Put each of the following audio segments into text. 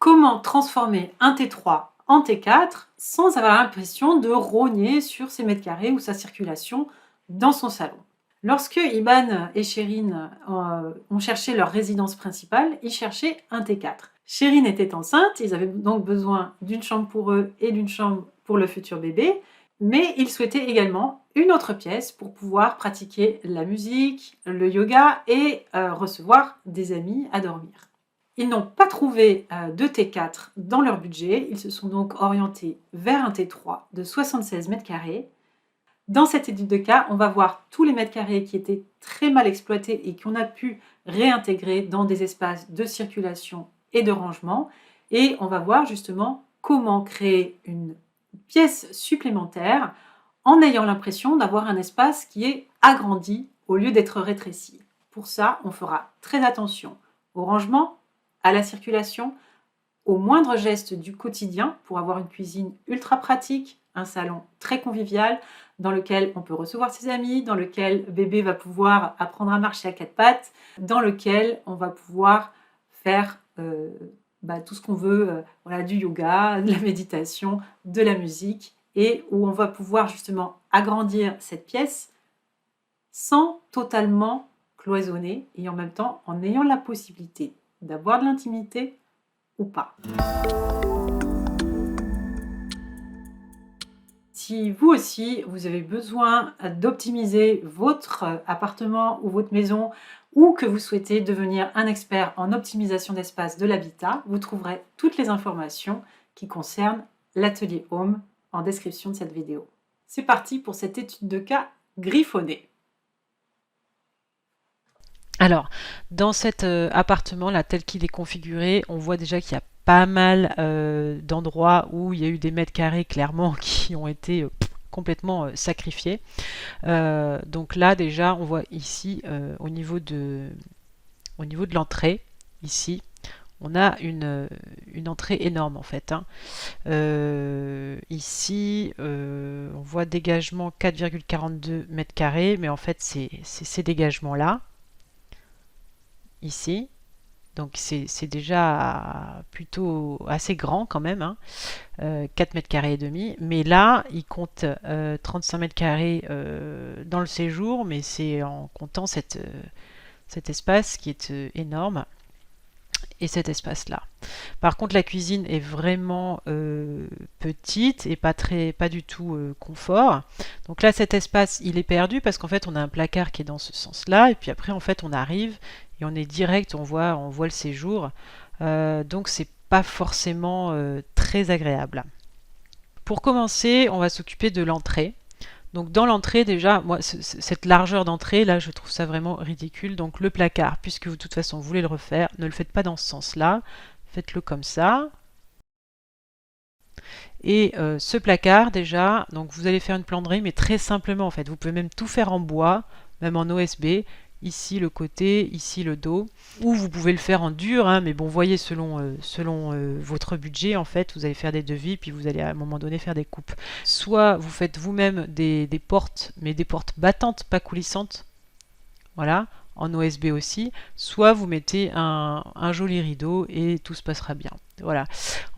Comment transformer un T3 en T4 sans avoir l'impression de rogner sur ses mètres carrés ou sa circulation dans son salon? Lorsque Iban et Chérine ont cherché leur résidence principale, ils cherchaient un T4. Chérine était enceinte, ils avaient donc besoin d'une chambre pour eux et d'une chambre pour le futur bébé, mais ils souhaitaient également une autre pièce pour pouvoir pratiquer la musique, le yoga et recevoir des amis à dormir. Ils n'ont pas trouvé de T4 dans leur budget, ils se sont donc orientés vers un T3 de 76 mètres carrés. Dans cette étude de cas, on va voir tous les mètres carrés qui étaient très mal exploités et qu'on a pu réintégrer dans des espaces de circulation et de rangement. Et on va voir justement comment créer une pièce supplémentaire en ayant l'impression d'avoir un espace qui est agrandi au lieu d'être rétréci. Pour ça, on fera très attention au rangement, à la circulation, aux moindres gestes du quotidien pour avoir une cuisine ultra pratique, un salon très convivial dans lequel on peut recevoir ses amis, dans lequel bébé va pouvoir apprendre à marcher à quatre pattes, dans lequel on va pouvoir faire tout ce qu'on veut, voilà, du yoga, de la méditation, de la musique, et où on va pouvoir justement agrandir cette pièce sans totalement cloisonner et en même temps en ayant la possibilité d'avoir de l'intimité ou pas. Si vous aussi, vous avez besoin d'optimiser votre appartement ou votre maison ou que vous souhaitez devenir un expert en optimisation d'espace de l'habitat, vous trouverez toutes les informations qui concernent l'atelier Home en description de cette vidéo. C'est parti pour cette étude de cas griffonnée. Alors, dans cet appartement là, tel qu'il est configuré, on voit déjà qu'il y a pas mal d'endroits où il y a eu des mètres carrés clairement qui ont été complètement sacrifiés. Donc là déjà, on voit ici au niveau de l'entrée, ici, on a une entrée énorme en fait. Ici, on voit dégagement 4,42 mètres carrés, mais en fait c'est ces dégagements là. Ici. Donc c'est déjà plutôt assez grand quand même, 4 mètres carrés et demi. Mais là, il compte 35 mètres carrés dans le séjour, mais c'est en comptant cet espace qui est énorme et cet espace-là. Par contre, la cuisine est vraiment petite et pas du tout confort. Donc là, cet espace, il est perdu parce qu'en fait, on a un placard qui est dans ce sens-là. Et puis après, en fait, on arrive et on est direct, on voit le séjour. Donc, c'est pas forcément très agréable. Pour commencer, on va s'occuper de l'entrée. Donc dans l'entrée déjà, moi cette largeur d'entrée là, je trouve ça vraiment ridicule. Donc le placard, puisque vous de toute façon vous voulez le refaire, ne le faites pas dans ce sens-là, faites-le comme ça. Et ce placard déjà, donc vous allez faire une planderie, mais très simplement en fait. Vous pouvez même tout faire en bois, même en OSB. Ici le côté, ici le dos, ou vous pouvez le faire en dur, mais bon, voyez selon votre budget, en fait, vous allez faire des devis, puis vous allez à un moment donné faire des coupes. Soit vous faites vous-même des portes, mais des portes battantes, pas coulissantes, voilà, en OSB aussi, soit vous mettez un joli rideau et tout se passera bien. Voilà.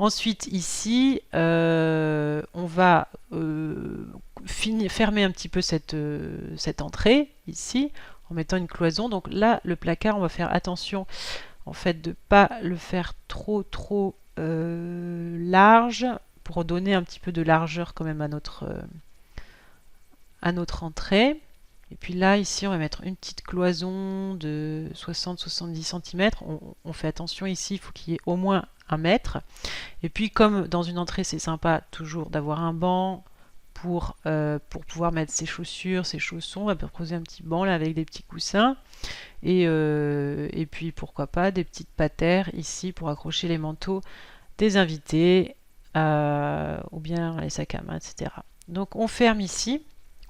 Ensuite, ici, on va fermer un petit peu cette entrée, ici, en mettant une cloison. Donc là, le placard, on va faire attention en fait de pas le faire trop large pour donner un petit peu de largeur quand même à notre entrée. Et puis là, ici, on va mettre une petite cloison de 60-70 cm. On fait attention ici, il faut qu'il y ait au moins 1 mètre. Et puis, comme dans une entrée, c'est sympa toujours d'avoir un banc pour pouvoir mettre ses chaussures, ses chaussons. On va proposer un petit banc là avec des petits coussins. Et puis, pourquoi pas, des petites patères ici pour accrocher les manteaux des invités ou bien les sacs à main, etc. Donc, on ferme ici.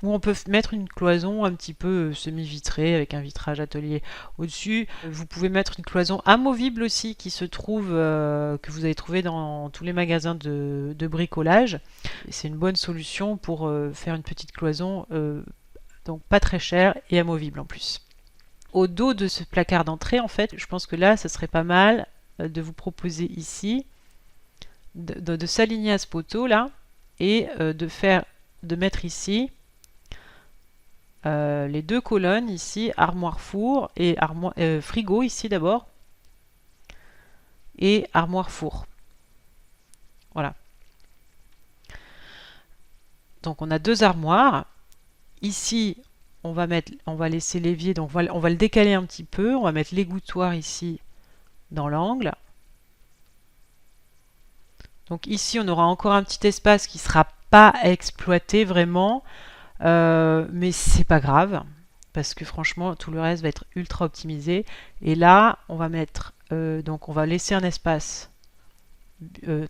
Où on peut mettre une cloison un petit peu semi-vitrée avec un vitrage atelier au-dessus. Vous pouvez mettre une cloison amovible aussi qui se trouve, que vous allez trouver dans tous les magasins de bricolage. C'est une bonne solution pour faire une petite cloison, donc pas très chère et amovible en plus. Au dos de ce placard d'entrée, en fait, je pense que là, ça serait pas mal de vous proposer ici de s'aligner à ce poteau là et de mettre ici les deux colonnes ici, armoire four et frigo ici d'abord et armoire four. Voilà. Donc on a deux armoires. Ici, on va laisser l'évier, donc on va le décaler un petit peu. On va mettre l'égouttoir ici dans l'angle. Donc ici, on aura encore un petit espace qui ne sera pas exploité vraiment, mais c'est pas grave parce que franchement, tout le reste va être ultra optimisé. Et là, on va mettre, donc on va laisser un espace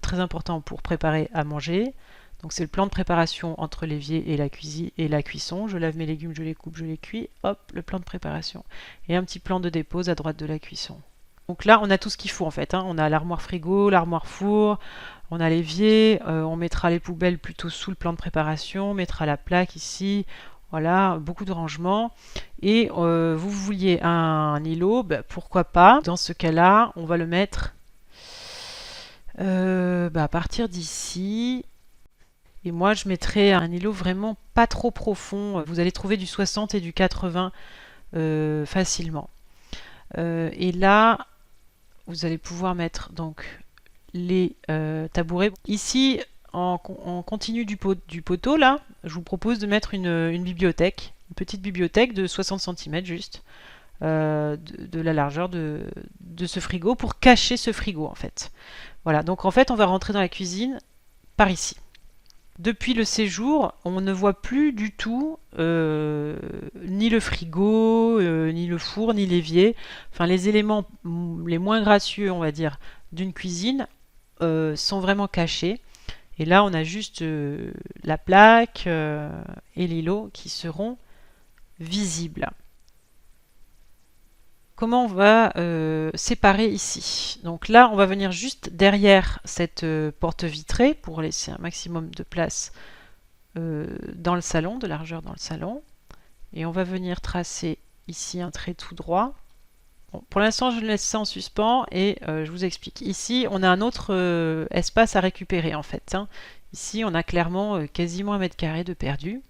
très important pour préparer à manger. Donc c'est le plan de préparation entre l'évier et la cuisine et la cuisson. Je lave mes légumes, je les coupe, je les cuis. Hop, le plan de préparation. Et un petit plan de dépose à droite de la cuisson. Donc là, on a tout ce qu'il faut en fait. On a l'armoire frigo, l'armoire four, on a l'évier. On mettra les poubelles plutôt sous le plan de préparation. On mettra la plaque ici. Voilà, beaucoup de rangements. Et vous vouliez un îlot, pourquoi pas. Dans ce cas-là, on va le mettre à partir d'ici. Et moi, je mettrai un îlot vraiment pas trop profond. Vous allez trouver du 60 et du 80 facilement. Et là, vous allez pouvoir mettre donc les tabourets. Ici, en continu du poteau, là, je vous propose de mettre une bibliothèque, une petite bibliothèque de 60 cm juste, de la largeur de ce frigo, pour cacher ce frigo en fait. Voilà, donc en fait, on va rentrer dans la cuisine par ici. Depuis le séjour, on ne voit plus du tout ni le frigo, ni le four, ni l'évier. Enfin, les éléments les moins gracieux, on va dire, d'une cuisine sont vraiment cachés. Et là, on a juste la plaque et l'îlot qui seront visibles. Comment on va séparer ici? Donc là, on va venir juste derrière cette porte vitrée pour laisser un maximum de place dans le salon, de largeur dans le salon. Et on va venir tracer ici un trait tout droit. Bon, pour l'instant, je laisse ça en suspens et je vous explique. Ici, on a un autre espace à récupérer en fait. Ici, on a clairement quasiment 1 mètre carré de perdu.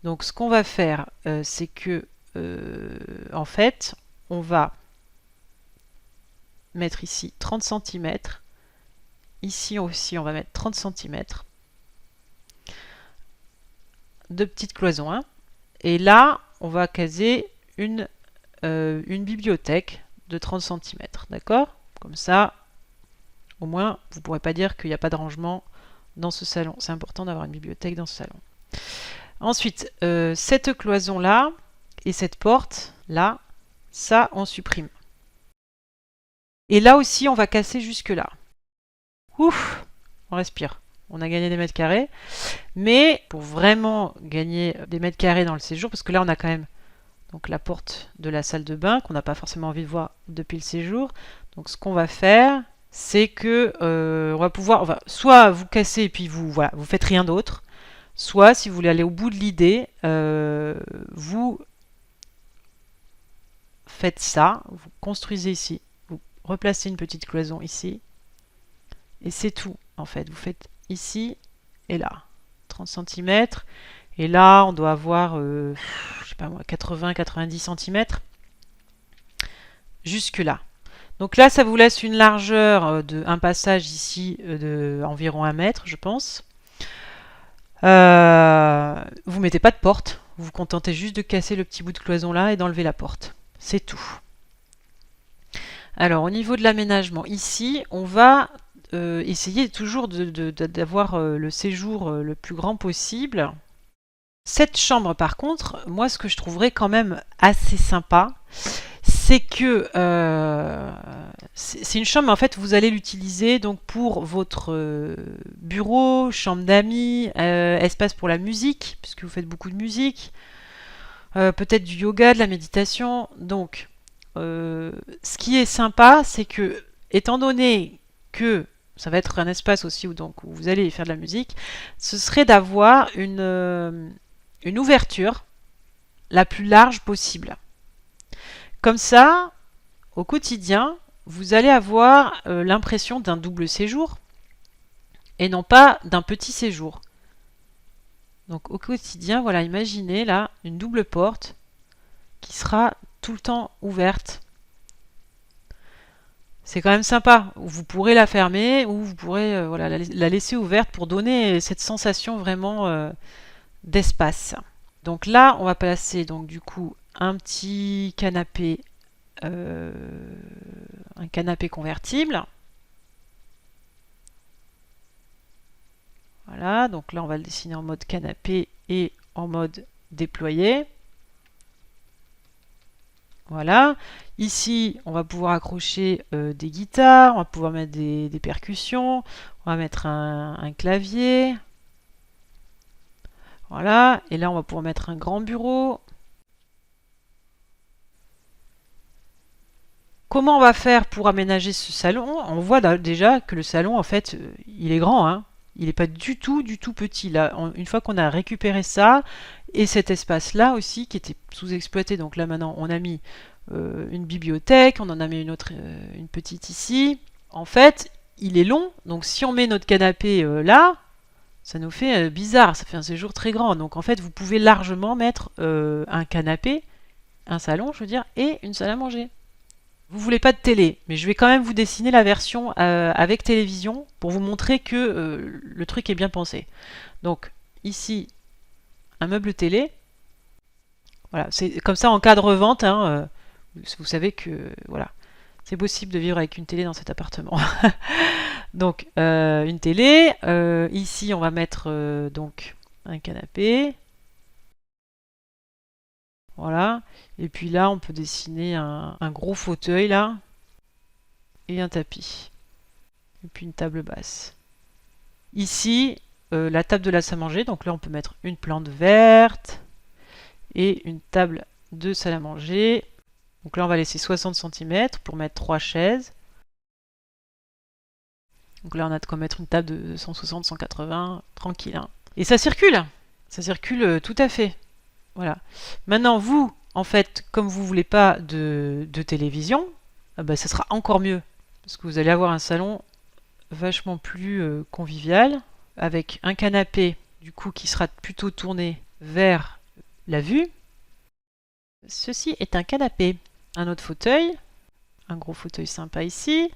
Donc ce qu'on va faire, c'est que en fait, on va mettre ici 30 cm. Ici aussi, on va mettre 30 cm. Deux petites cloisons. Et là, on va caser une bibliothèque de 30 cm. D'accord? Comme ça, au moins, vous ne pourrez pas dire qu'il n'y a pas de rangement dans ce salon. C'est important d'avoir une bibliothèque dans ce salon. Ensuite, cette cloison-là et cette porte-là, ça, on supprime. Et là aussi, on va casser jusque-là. Ouf, on respire. On a gagné des mètres carrés. Mais pour vraiment gagner des mètres carrés dans le séjour, parce que là, on a quand même donc, la porte de la salle de bain qu'on n'a pas forcément envie de voir depuis le séjour. Donc, ce qu'on va faire, c'est que on va pouvoir, soit vous casser et puis vous faites rien d'autre, soit si vous voulez aller au bout de l'idée, vous faites ça, vous construisez ici, vous replacez une petite cloison ici, et c'est tout en fait. Vous faites ici et là, 30 cm, et là on doit avoir, je sais pas moi, 80-90 cm, jusque là. Donc là ça vous laisse une largeur un passage ici de environ 1 mètre, je pense. Vous mettez pas de porte, vous vous contentez juste de casser le petit bout de cloison là et d'enlever la porte. C'est tout. Alors au niveau de l'aménagement, ici, on va essayer toujours d'avoir le séjour le plus grand possible. Cette chambre par contre, moi ce que je trouverais quand même assez sympa, c'est que c'est une chambre, en fait, vous allez l'utiliser donc pour votre bureau, chambre d'amis, espace pour la musique, puisque vous faites beaucoup de musique, peut-être du yoga, de la méditation. Donc, ce qui est sympa, c'est que, étant donné que ça va être un espace aussi où vous allez faire de la musique, ce serait d'avoir une ouverture la plus large possible. Comme ça, au quotidien, vous allez avoir l'impression d'un double séjour. et non pas d'un petit séjour. Donc au quotidien, voilà, imaginez là une double porte qui sera tout le temps ouverte. C'est quand même sympa. Vous pourrez la fermer ou vous pourrez voilà, la laisser ouverte pour donner cette sensation vraiment d'espace. Donc là, on va placer donc du coup un petit canapé, un canapé convertible. Voilà, donc là on va le dessiner en mode canapé et en mode déployé. Voilà. Ici, on va pouvoir accrocher des guitares, on va pouvoir mettre des percussions, on va mettre un clavier. Voilà. Et là, on va pouvoir mettre un grand bureau. Comment on va faire pour aménager ce salon? On voit déjà que le salon, en fait, il est grand, hein. Il n'est pas du tout petit. Là, une fois qu'on a récupéré ça, et cet espace-là aussi qui était sous-exploité, donc là maintenant on a mis une bibliothèque, on en a mis une autre, une petite ici. En fait, il est long, donc si on met notre canapé là, ça nous fait bizarre, ça fait un séjour très grand. Donc en fait, vous pouvez largement mettre un canapé, un salon, je veux dire, et une salle à manger. Vous voulez pas de télé, mais je vais quand même vous dessiner la version avec télévision pour vous montrer que le truc est bien pensé. Donc ici, un meuble télé. Voilà, c'est comme ça en cas de revente, hein, vous savez que voilà, c'est possible de vivre avec une télé dans cet appartement. Donc une télé. Ici, on va mettre donc un canapé. Voilà. Et puis là, on peut dessiner un gros fauteuil là et un tapis. Et puis une table basse. Ici, la table de la salle à manger. Donc là, on peut mettre une plante verte et une table de salle à manger. Donc là, on va laisser 60 cm pour mettre 3 chaises. Donc là, on a de quoi mettre une table de 160, 180, tranquille. Hein. Et ça circule tout à fait. Voilà. Maintenant, vous, en fait, comme vous voulez pas de télévision, bah, ça sera encore mieux. Parce que vous allez avoir un salon vachement plus convivial, avec un canapé, du coup, qui sera plutôt tourné vers la vue. Ceci est un canapé. Un autre fauteuil, un gros fauteuil sympa ici,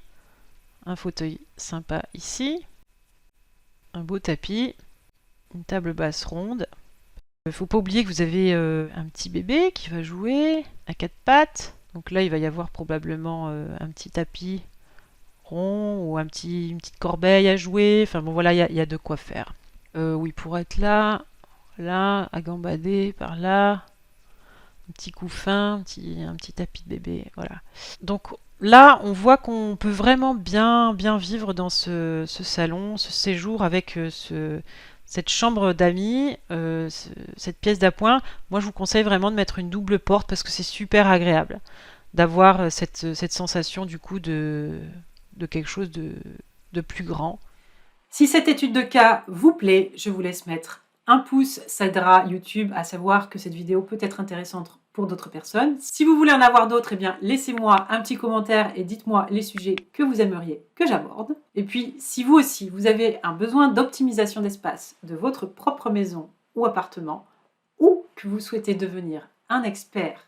un fauteuil sympa ici, un beau tapis, une table basse ronde. Il ne faut pas oublier que vous avez un petit bébé qui va jouer à quatre pattes. Donc là, il va y avoir probablement un petit tapis rond ou une petite corbeille à jouer. Enfin bon, voilà, il y a de quoi faire. Oui, pour être là, là, à gambader par là. Un petit couffin, un petit tapis de bébé, voilà. Donc là, on voit qu'on peut vraiment bien vivre dans ce salon, ce séjour avec cette chambre d'amis, cette pièce d'appoint. Moi, je vous conseille vraiment de mettre une double porte parce que c'est super agréable d'avoir cette sensation du coup de quelque chose de plus grand. Si cette étude de cas vous plaît, je vous laisse mettre un pouce, ça aidera YouTube à savoir que cette vidéo peut être intéressante pour d'autres personnes. Si vous voulez en avoir d'autres, eh bien laissez-moi un petit commentaire et dites-moi les sujets que vous aimeriez que j'aborde. Et puis, si vous aussi, vous avez un besoin d'optimisation d'espace de votre propre maison ou appartement, ou que vous souhaitez devenir un expert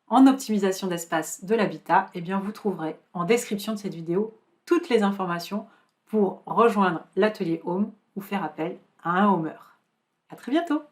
en optimisation d'espace de l'habitat, eh bien vous trouverez en description de cette vidéo toutes les informations pour rejoindre l'atelier Home ou faire appel à un Homer. À très bientôt!